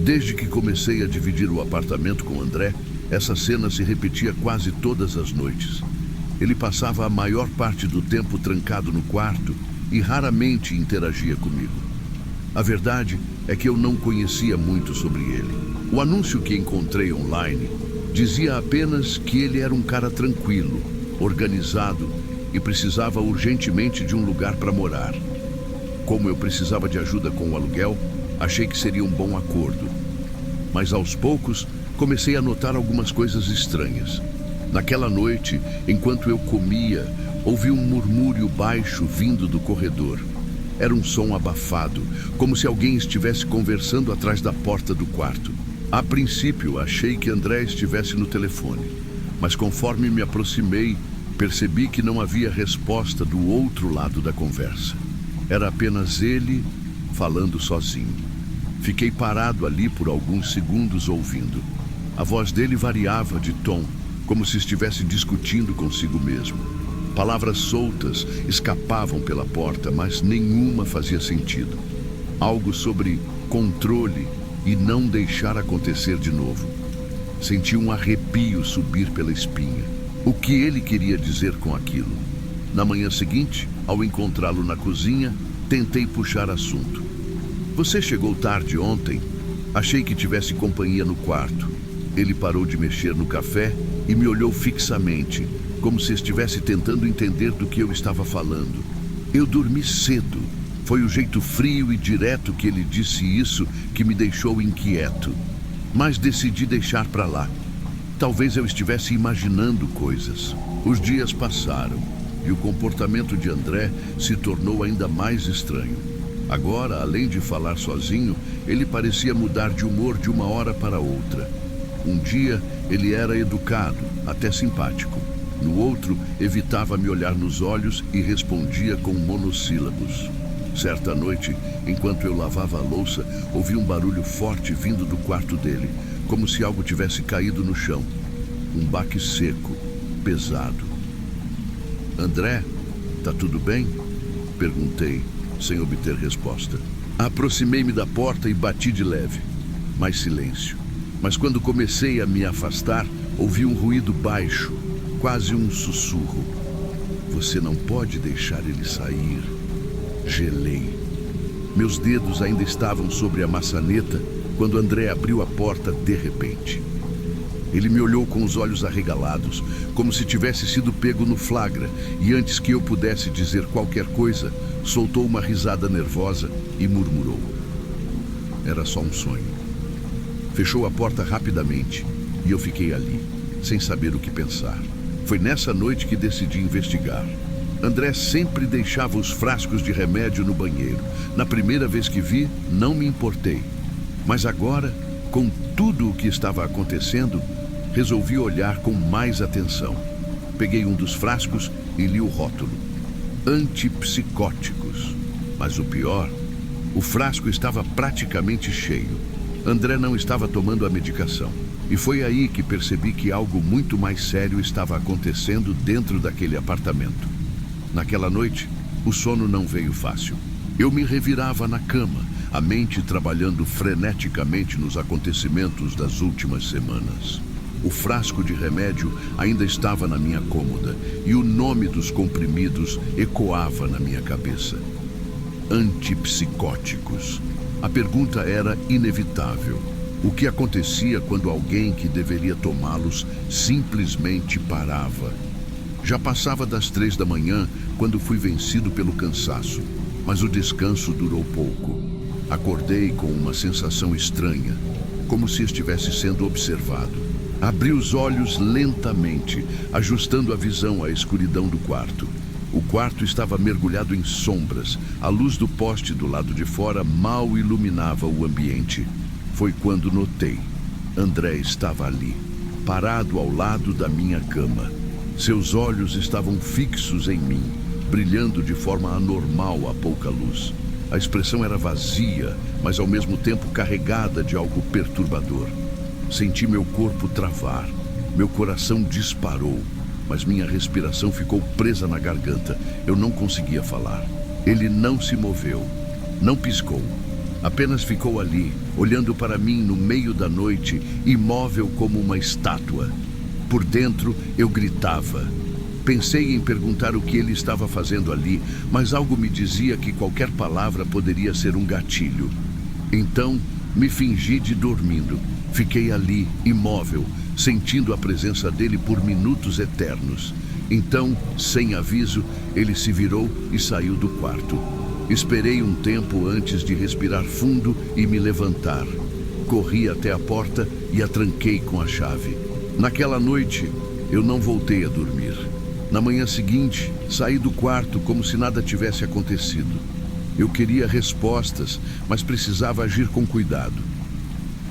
Desde que comecei a dividir o apartamento com André, essa cena se repetia quase todas as noites. Ele passava a maior parte do tempo trancado no quarto e raramente interagia comigo. A verdade é que eu não conhecia muito sobre ele. O anúncio que encontrei online dizia apenas que ele era um cara tranquilo, organizado e precisava urgentemente de um lugar para morar. Como eu precisava de ajuda com o aluguel, achei que seria um bom acordo. Mas aos poucos, comecei a notar algumas coisas estranhas. Naquela noite, enquanto eu comia, ouvi um murmúrio baixo vindo do corredor. Era um som abafado, como se alguém estivesse conversando atrás da porta do quarto. A princípio, achei que André estivesse no telefone, mas conforme me aproximei, percebi que não havia resposta do outro lado da conversa. Era apenas ele falando sozinho. Fiquei parado ali por alguns segundos ouvindo. A voz dele variava de tom, como se estivesse discutindo consigo mesmo. Palavras soltas escapavam pela porta, mas nenhuma fazia sentido. Algo sobre controle e não deixar acontecer de novo. Senti um arrepio subir pela espinha. O que ele queria dizer com aquilo? Na manhã seguinte, ao encontrá-lo na cozinha, tentei puxar assunto. Você chegou tarde ontem? Achei que tivesse companhia no quarto. Ele parou de mexer no café e me olhou fixamente, como se estivesse tentando entender do que eu estava falando. Eu dormi cedo. Foi o jeito frio e direto que ele disse isso que me deixou inquieto. Mas decidi deixar para lá. Talvez eu estivesse imaginando coisas. Os dias passaram e o comportamento de André se tornou ainda mais estranho. Agora, além de falar sozinho, ele parecia mudar de humor de uma hora para outra. Um dia, ele era educado, até simpático. No outro, evitava me olhar nos olhos e respondia com monossílabos. Certa noite, enquanto eu lavava a louça, ouvi um barulho forte vindo do quarto dele, como se algo tivesse caído no chão. Um baque seco, pesado. André, tá tudo bem? Perguntei, sem obter resposta. Aproximei-me da porta e bati de leve. mais silêncio. Mas quando comecei a me afastar, ouvi um ruído baixo, quase um sussurro. Você não pode deixar ele sair. Gelei. Meus dedos ainda estavam sobre a maçaneta quando André abriu a porta de repente. Ele me olhou com os olhos arregalados, como se tivesse sido pego no flagra, e antes que eu pudesse dizer qualquer coisa, soltou uma risada nervosa e murmurou: era só um sonho. Fechou a porta rapidamente e eu fiquei ali, sem saber o que pensar. Foi nessa noite que decidi investigar. André sempre deixava os frascos de remédio no banheiro. Na primeira vez que vi, não me importei. Mas agora, com tudo o que estava acontecendo, resolvi olhar com mais atenção. Peguei um dos frascos e li o rótulo: antipsicóticos. Mas o pior, o frasco estava praticamente cheio. André não estava tomando a medicação. E foi aí que percebi que algo muito mais sério estava acontecendo dentro daquele apartamento. Naquela noite, o sono não veio fácil. Eu me revirava na cama, a mente trabalhando freneticamente nos acontecimentos das últimas semanas. O frasco de remédio ainda estava na minha cômoda e o nome dos comprimidos ecoava na minha cabeça: antipsicóticos. A pergunta era inevitável. O que acontecia quando alguém que deveria tomá-los simplesmente parava? Já passava das 3 da manhã quando fui vencido pelo cansaço, mas o descanso durou pouco. Acordei com uma sensação estranha, como se estivesse sendo observado. Abri os olhos lentamente, ajustando a visão à escuridão do quarto. O quarto estava mergulhado em sombras. A luz do poste do lado de fora mal iluminava o ambiente. Foi quando notei: André estava ali, parado ao lado da minha cama. Seus olhos estavam fixos em mim, brilhando de forma anormal à pouca luz. A expressão era vazia, mas ao mesmo tempo carregada de algo perturbador. Senti meu corpo travar, meu coração disparou, mas minha respiração ficou presa na garganta. Eu não conseguia falar. Ele não se moveu, não piscou. Apenas ficou ali, olhando para mim no meio da noite, imóvel como uma estátua. Por dentro, eu gritava. Pensei em perguntar o que ele estava fazendo ali, mas algo me dizia que qualquer palavra poderia ser um gatilho. Então, me fingi de dormindo. Fiquei ali, imóvel, sentindo a presença dele por minutos eternos. Então, sem aviso, ele se virou e saiu do quarto. Esperei um tempo antes de respirar fundo e me levantar. Corri até a porta e a tranquei com a chave. Naquela noite, eu não voltei a dormir. Na manhã seguinte, saí do quarto como se nada tivesse acontecido. Eu queria respostas, mas precisava agir com cuidado.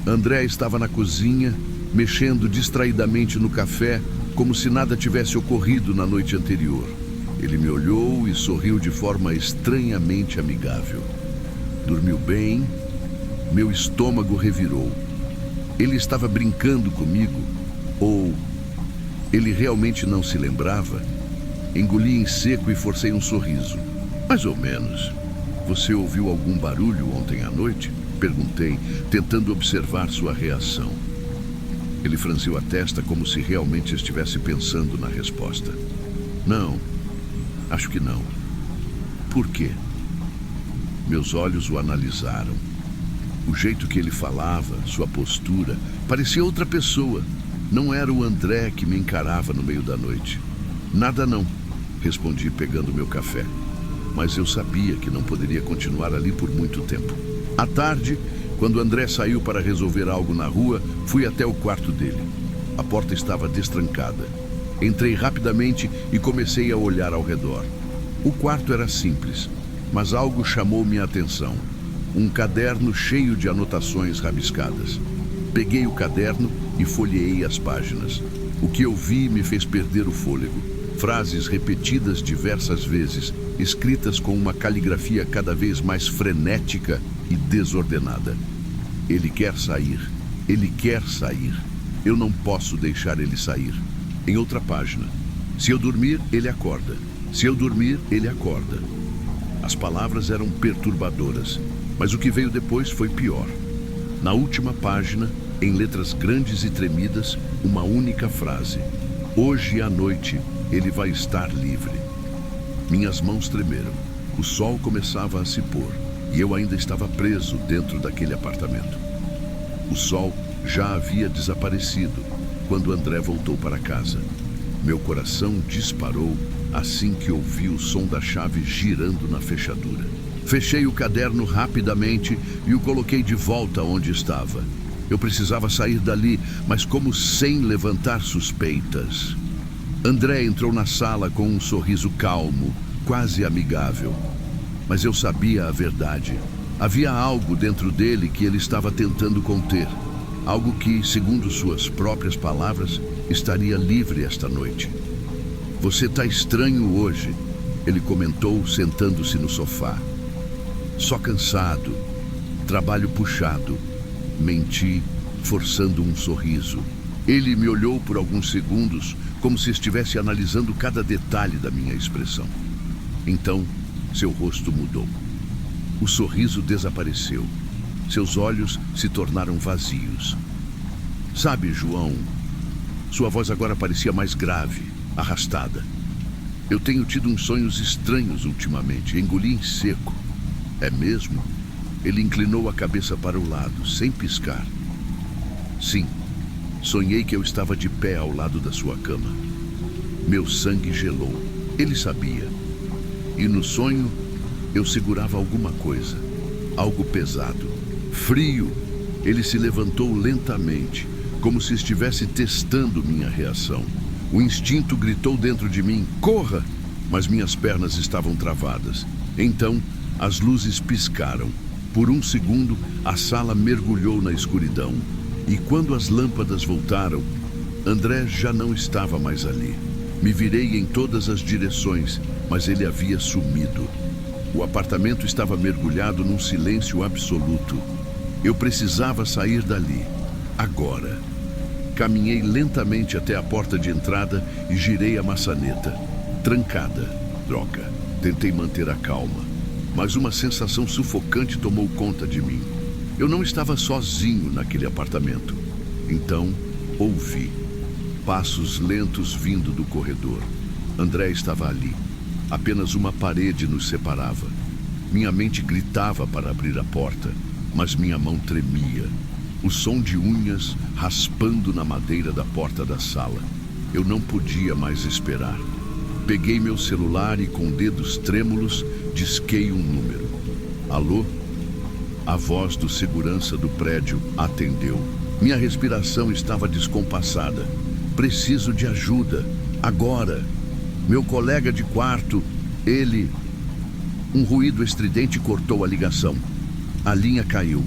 André estava na cozinha, mexendo distraidamente no café, como se nada tivesse ocorrido na noite anterior. Ele me olhou e sorriu de forma estranhamente amigável. Dormiu bem? Meu estômago revirou. Ele estava brincando comigo? Ou ele realmente não se lembrava? Engoli em seco e forcei um sorriso. Mais ou menos. Você ouviu algum barulho ontem à noite? Perguntei, tentando observar sua reação. Ele franziu a testa como se realmente estivesse pensando na resposta. Não, acho que não. Por quê? Meus olhos o analisaram. O jeito que ele falava, sua postura, parecia outra pessoa. Não era o André que me encarava no meio da noite. Nada não, respondi pegando meu café. Mas eu sabia que não poderia continuar ali por muito tempo. À tarde, quando André saiu para resolver algo na rua, fui até o quarto dele. A porta estava destrancada. Entrei rapidamente e comecei a olhar ao redor. O quarto era simples, mas algo chamou minha atenção. Um caderno cheio de anotações rabiscadas. Peguei o caderno e folheei as páginas. O que eu vi me fez perder o fôlego. Frases repetidas diversas vezes, escritas com uma caligrafia cada vez mais frenética e desordenada. Ele quer sair. Ele quer sair. Eu não posso deixar ele sair. Em outra página. Se eu dormir, ele acorda. Se eu dormir, ele acorda. As palavras eram perturbadoras, mas o que veio depois foi pior. Na última página, em letras grandes e tremidas, uma única frase: hoje à noite ele vai estar livre. Minhas mãos tremeram. O sol começava a se pôr e eu ainda estava preso dentro daquele apartamento. O sol já havia desaparecido quando André voltou para casa. Meu coração disparou assim que ouvi o som da chave girando na fechadura. Fechei o caderno rapidamente e o coloquei de volta onde estava. Eu precisava sair dali, mas como sem levantar suspeitas. André entrou na sala com um sorriso calmo, quase amigável. Mas eu sabia a verdade. Havia algo dentro dele que ele estava tentando conter. Algo que, segundo suas próprias palavras, estaria livre esta noite. Você está estranho hoje, ele comentou sentando-se no sofá. Só cansado, trabalho puxado, menti, forçando um sorriso. Ele me olhou por alguns segundos, como se estivesse analisando cada detalhe da minha expressão. Então, seu rosto mudou. O sorriso desapareceu. Seus olhos se tornaram vazios. Sabe, João, sua voz agora parecia mais grave, arrastada. Eu tenho tido uns sonhos estranhos ultimamente, engoli em seco. É mesmo? Ele inclinou a cabeça para o lado, sem piscar. Sim, sonhei que eu estava de pé ao lado da sua cama. Meu sangue gelou. Ele sabia. E no sonho, eu segurava alguma coisa, algo pesado, frio. Ele se levantou lentamente, como se estivesse testando minha reação. O instinto gritou dentro de mim: corra! Mas minhas pernas estavam travadas. Então, as luzes piscaram. Por um segundo, a sala mergulhou na escuridão. E quando as lâmpadas voltaram, André já não estava mais ali. Me virei em todas as direções, mas ele havia sumido. O apartamento estava mergulhado num silêncio absoluto. Eu precisava sair dali, agora. Caminhei lentamente até a porta de entrada e girei a maçaneta. Trancada. Droga. Tentei manter a calma. Mas uma sensação sufocante tomou conta de mim. Eu não estava sozinho naquele apartamento. Então, ouvi passos lentos vindo do corredor. André estava ali. Apenas uma parede nos separava. Minha mente gritava para abrir a porta, mas minha mão tremia. O som de unhas raspando na madeira da porta da sala. Eu não podia mais esperar. Peguei meu celular e, com dedos trêmulos, disquei um número. Alô? A voz do segurança do prédio atendeu. Minha respiração estava descompassada. Preciso de ajuda. Agora. Meu colega de quarto, ele... Um ruído estridente cortou a ligação. A linha caiu.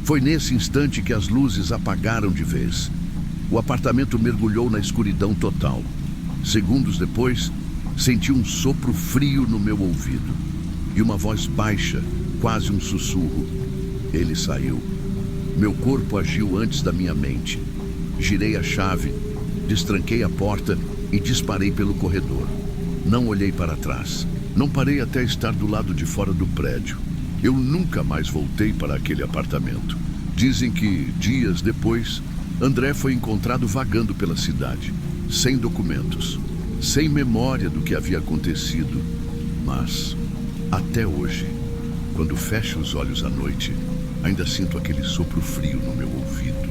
Foi nesse instante que as luzes apagaram de vez. O apartamento mergulhou na escuridão total. Segundos depois, senti um sopro frio no meu ouvido. E uma voz baixa, quase um sussurro. Ele saiu. Meu corpo agiu antes da minha mente. Girei a chave, destranquei a porta e disparei pelo corredor. Não olhei para trás. Não parei até estar do lado de fora do prédio. Eu nunca mais voltei para aquele apartamento. Dizem que, dias depois, André foi encontrado vagando pela cidade, sem documentos, sem memória do que havia acontecido. Mas, até hoje, quando fecho os olhos à noite, ainda sinto aquele sopro frio no meu ouvido.